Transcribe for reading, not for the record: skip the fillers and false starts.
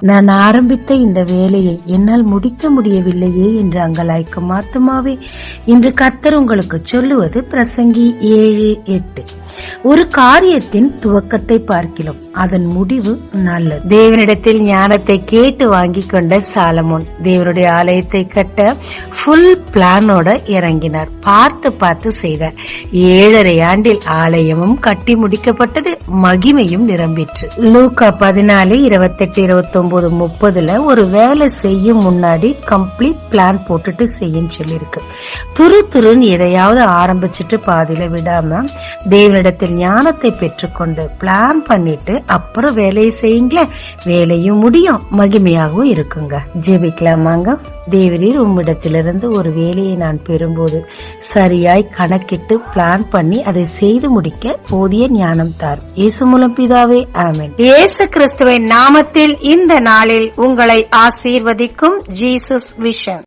நான் ஆரம்பித்த இந்த வேலையை என்னால் முடிக்க முடியவில்லையே என்று அங்கலாய்க்கும் ஆத்துமாவே, இன்று கர்த்தர் உங்களுக்கு சொல்லுவது பிரசங்கி 7:8. ஒரு காரியத்தின் துவக்கத்தை பார்க்கிறோம், அதன் முடிவு நல்லது. தேவனிடத்தில் ஞானத்தை கேட்டு வாங்கி கொண்ட சாலமோன் தேவனுடைய ஆலயத்தை கட்ட ஃபுல் பிளானோட இறங்கினார். பார்த்து செய்தார். 7.5 ஆண்டில் ஆலயமும் கட்டி முடிக்கப்பட்டது, மகிமையும் நிரம்பிற்று. லூக்கா 14:28-29-30 ஒரு வேலை செய்யும் முன்னாடி கம்ப்ளீட் பிளான் போட்டுட்டு செய்யும் சொல்லிருக்கு. துருன்னு எதையாவது ஆரம்பிச்சுட்டு பாதியில விடாம தேவனிடத்தில் ஞானத்தை பெற்றுக்கொண்டு பிளான் பண்ணிட்டு அப்புறம் வேலையை செய்யுங்க. வேலையும் முடியும், மகிமையாகவும் இருக்குங்க. ஜெபிக்கலாமாங்க. தேவரீர், உம்மிடத்திலிருந்து ஒரு வேலையை நான் பெறும்போது சரியாய் கணக்கிட்டு பிளான் பண்ணி அதை செய்து முடிக்க போதிய ஞானம் தார். இயேசு மூலம் பிதாவே, ஆமென். இயேசு கிறிஸ்துவின் நாமத்தில் இந்த நாளில் உங்களை ஆசீர்வதிக்கும் ஜீசஸ் விஷன்.